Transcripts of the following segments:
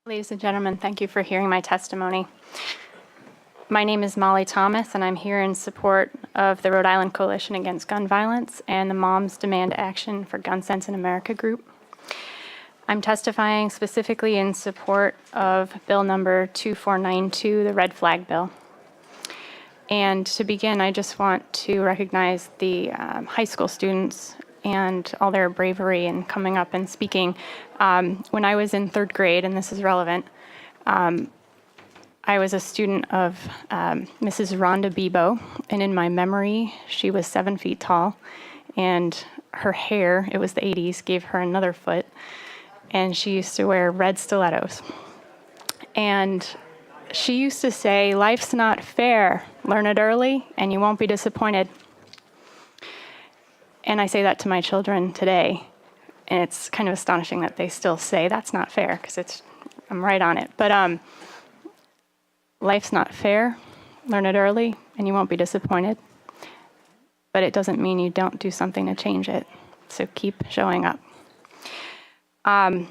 Ladies and gentlemen, thank you for hearing my testimony. My name is Molly Thomas, and I'm here in support of the Rhode Island Coalition Against Gun Violence and the Moms Demand Action for Gun Sense in America group. I'm testifying specifically in support of Bill number 2492, the red flag bill. And to begin, I just want to recognize the high school students and all their bravery in coming up and speaking. When I was in third grade, and this is relevant, I was a student of Mrs. Rhonda Bebo, and in my memory, she was 7 feet tall, and her hair, it was the 80s, gave her another foot, and she used to wear red stilettos. And she used to say, "Life's not fair. Learn it early, and you won't be disappointed." And I say that to my children today, and it's kind of astonishing that they still say that's not fair, because I'm right on it. But life's not fair. Learn it early, and you won't be disappointed. But it doesn't mean you don't do something to change it. So keep showing up. I'm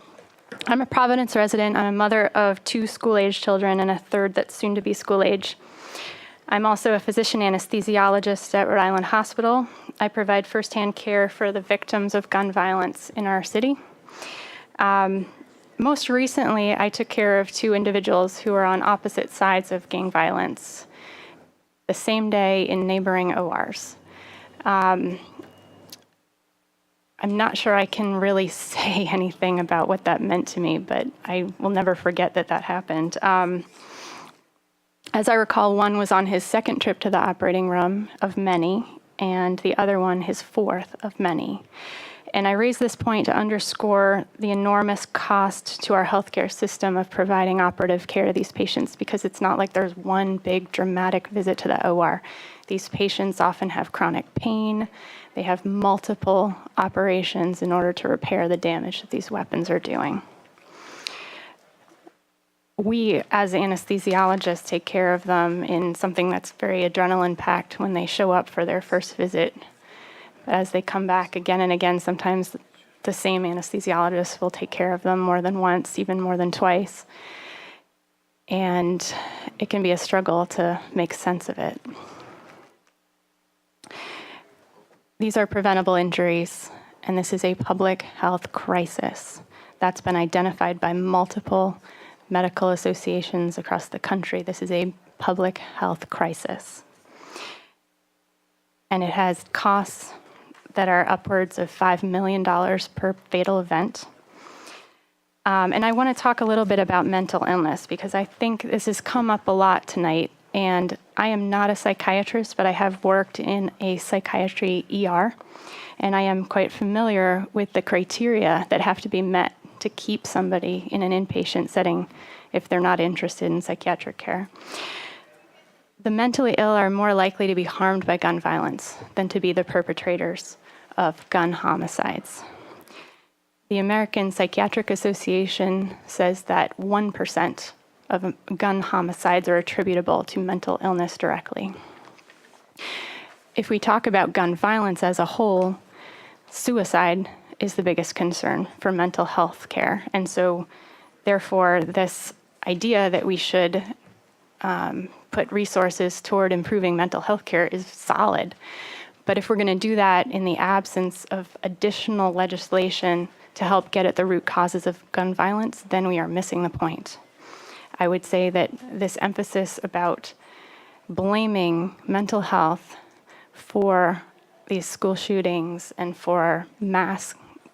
a Providence resident. I'm a mother of 2 school-age children and a third that's soon to be school-age. I'm also a physician anesthesiologist at Rhode Island Hospital. I provide firsthand care for the victims of gun violence in our city. Most recently, I took care of 2 individuals who were on opposite sides of gang violence the same day in neighboring ORs. I'm not sure I can really say anything about what that meant to me, but I will never forget that happened. As I recall, one was on his 2nd trip to the operating room of many, and the other one his 4th of many. And I raise this point to underscore the enormous cost to our healthcare system of providing operative care to these patients, because it's not like there's one big dramatic visit to the OR. These patients often have chronic pain. They have multiple operations in order to repair the damage that these weapons are doing. We, as anesthesiologists, take care of them in something that's very adrenaline-packed when they show up for their first visit. As they come back again and again, sometimes the same anesthesiologist will take care of them more than once, even more than twice. And it can be a struggle to make sense of it. These are preventable injuries, and this is a public health crisis that's been identified by multiple medical associations across the country. This is a public health crisis. And it has costs that are upwards of $5 million per fatal event. And I want to talk a little bit about mental illness, because I think this has come up a lot tonight. And I am not a psychiatrist, but I have worked in a psychiatry ER, and I am quite familiar with the criteria that have to be met to keep somebody in an inpatient setting if they're not interested in psychiatric care. The mentally ill are more likely to be harmed by gun violence than to be the perpetrators of gun homicides. The American Psychiatric Association says that 1% of gun homicides are attributable to mental illness directly. If we talk about gun violence as a whole, suicide is the biggest concern for mental health care. And so, therefore, this idea that we should put resources toward improving mental health care is solid. But if we're going to do that in the absence of additional legislation to help get at the root causes of gun violence, then we are missing the point. I would say that this emphasis about blaming mental health for these school shootings and for mass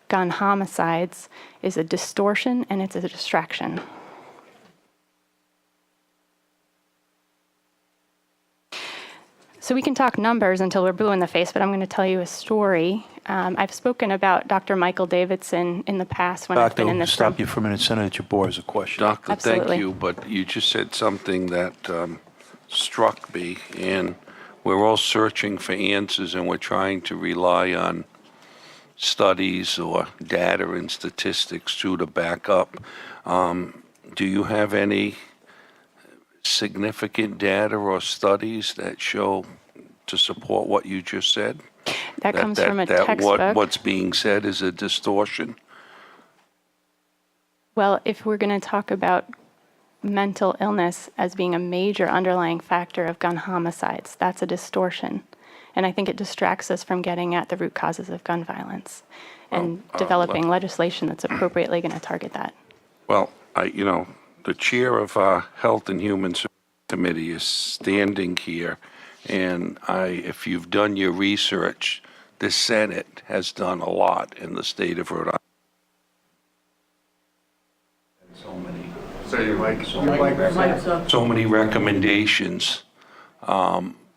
gun homicides is a distortion, and it's a distraction. So we can talk numbers until we're blue in the face, but I'm going to tell you a story. I've spoken about Dr. Michael Davidson in the past when I've been in this room. Stop you for a minute. Senator Jabor has a question. Doctor, Absolutely. thank you, but you just said something that struck me, and we're all searching for answers, and we're trying to rely on studies or data and statistics to back up. Do you have any significant data or studies that show to support what you just said? That comes from a textbook. What's being said is a distortion? Well, if we're going to talk about mental illness as being a major underlying factor of gun homicides, that's a distortion. And I think it distracts us from getting at the root causes of gun violence and developing legislation that's appropriately going to target that. Well, the chair of our Health and Human Services Committee is standing here, and if you've done your research, the Senate has done a lot in the state of Rhode Island. So many recommendations.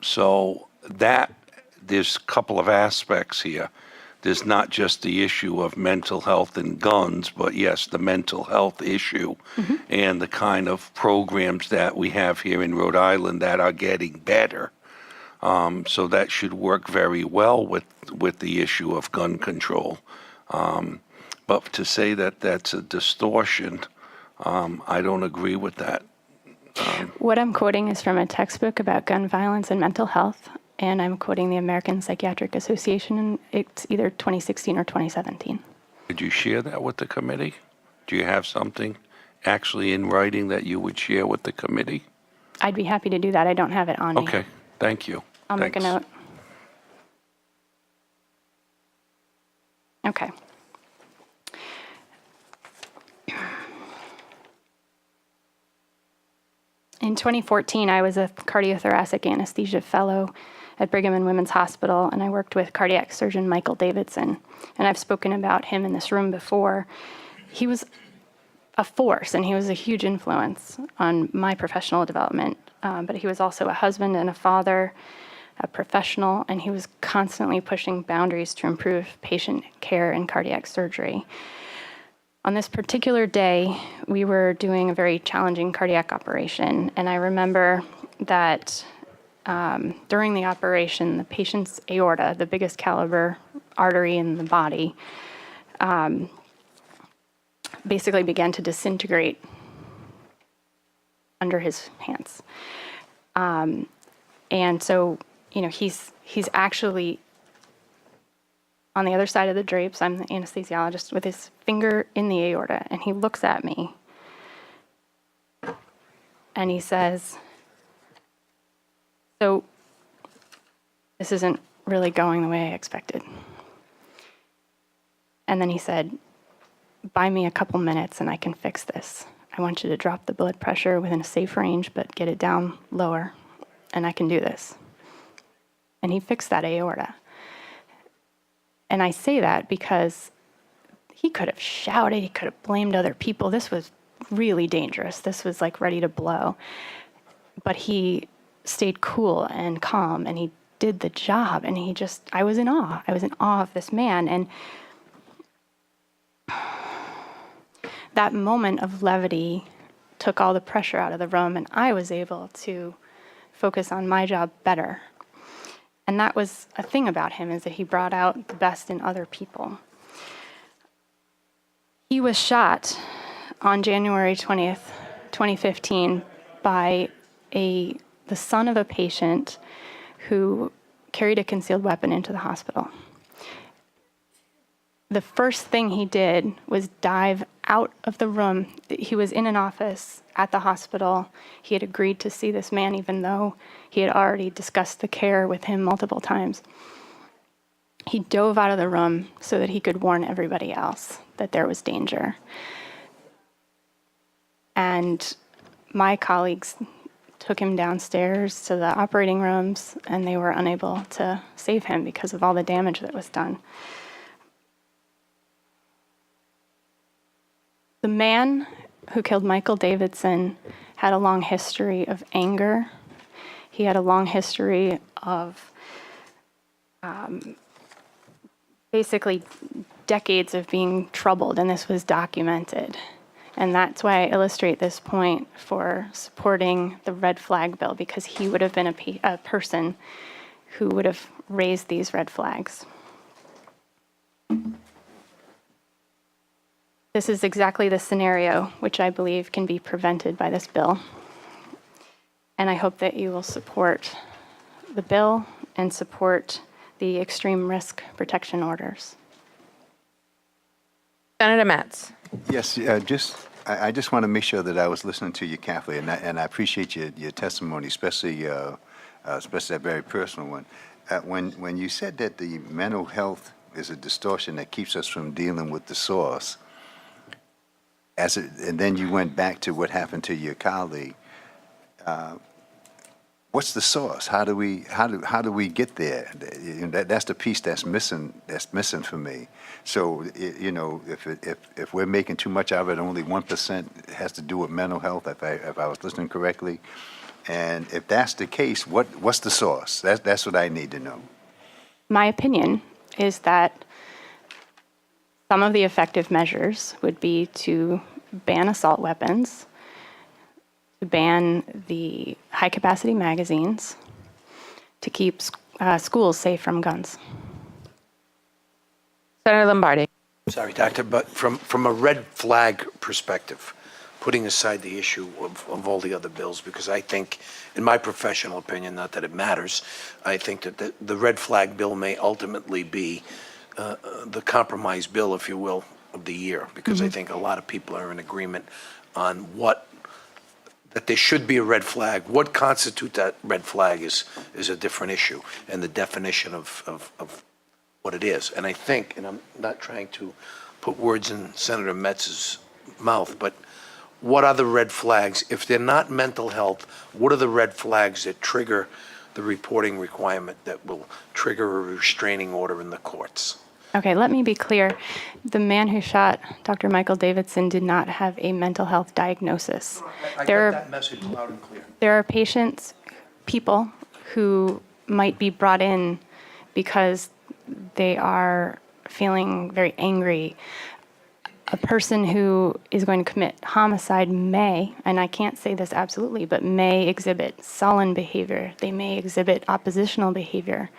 So that there's a couple of aspects here. There's not just the issue of mental health and guns, but yes, the mental health issue and the kind of programs that we have here in Rhode Island that are getting better. So that should work very well with the issue of gun control. But to say that that's a distortion, I don't agree with that. What I'm quoting is from a textbook about gun violence and mental health, and I'm quoting the American Psychiatric Association, and it's either 2016 or 2017. Could you share that with the committee? Do you have something actually in writing that you would share with the committee? I'd be happy to do that. I don't have it on me. Okay, thank you. I'll make a note. Okay. In 2014, I was a cardiothoracic anesthesia fellow at Brigham and Women's Hospital, and I worked with cardiac surgeon Michael Davidson. And I've spoken about him in this room before. He was a force, and he was a huge influence on my professional development. But he was also a husband and a father, a professional, and he was constantly pushing boundaries to improve patient care in cardiac surgery. On this particular day, we were doing a very challenging cardiac operation, and I remember that during the operation, the patient's aorta, the biggest caliber artery in the body, basically began to disintegrate under his hands. And so, he's actually on the other side of the drapes. I'm the anesthesiologist with his finger in the aorta, and he looks at me and he says, "So this isn't really going the way I expected." And then he said, "Buy me a couple minutes and I can fix this. I want you to drop the blood pressure within a safe range, but get it down lower, and I can do this." And he fixed that aorta. And I say that because he could have shouted, he could have blamed other people. This was really dangerous. This was like ready to blow. But he stayed cool and calm, and he did the job, and I was in awe. I was in awe of this man. And that moment of levity took all the pressure out of the room, and I was able to focus on my job better. And that was a thing about him, is that he brought out the best in other people. He was shot on January 20th, 2015 by the son of a patient who carried a concealed weapon into the hospital. The first thing he did was dive out of the room. He was in an office at the hospital. He had agreed to see this man, even though he had already discussed the care with him multiple times. He dove out of the room so that he could warn everybody else that there was danger. And my colleagues took him downstairs to the operating rooms, and they were unable to save him because of all the damage that was done. The man who killed Michael Davidson had a long history of anger. He had a long history of basically decades of being troubled, and this was documented. And that's why I illustrate this point for supporting the red flag bill, because he would have been a person who would have raised these red flags. This is exactly the scenario which I believe can be prevented by this bill. And I hope that you will support the bill and support the extreme risk protection orders. Senator Metz. Yes, just I just want to make sure that I was listening to you carefully, and I appreciate your testimony, especially that very personal one. When you said that the mental health is a distortion that keeps us from dealing with the source, and then you went back to what happened to your colleague. What's the source? How do we get there? That's the piece that's missing. That's missing for me. So if we're making too much of it, only 1% has to do with mental health. If I was listening correctly, and if that's the case, what's the source? That's what I need to know. My opinion is that some of the effective measures would be to ban assault weapons, to ban the high-capacity magazines, to keep schools safe from guns. Senator Lombardi. Sorry, Doctor, but from a red flag perspective, putting aside the issue of all the other bills, because I think, in my professional opinion, not that it matters, I think that the red flag bill may ultimately be the compromise bill, if you will, of the year, because I think a lot of people are in agreement on that there should be a red flag. What constitutes that red flag is a different issue, and the definition of what it is. And I think, and I'm not trying to put words in Senator Metz's mouth, but what are the red flags? If they're not mental health, what are the red flags that trigger the reporting requirement that will trigger a restraining order in the courts? Okay, let me be clear. The man who shot Dr. Michael Davidson did not have a mental health diagnosis. I got that message loud and clear. There are people who might be brought in because they are feeling very angry. A person who is going to commit homicide may, and I can't say this absolutely, but may exhibit sullen behavior. They may exhibit oppositional behavior.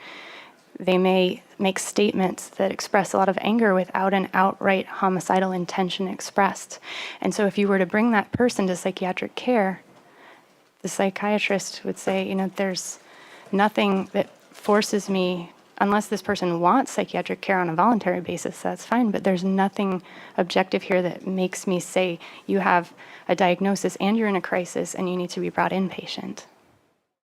They may make statements that express a lot of anger without an outright homicidal intention expressed. And so if you were to bring that person to psychiatric care, the psychiatrist would say, there's nothing that forces me, unless this person wants psychiatric care on a voluntary basis, that's fine, but there's nothing objective here that makes me say you have a diagnosis and you're in a crisis and you need to be brought in, patient.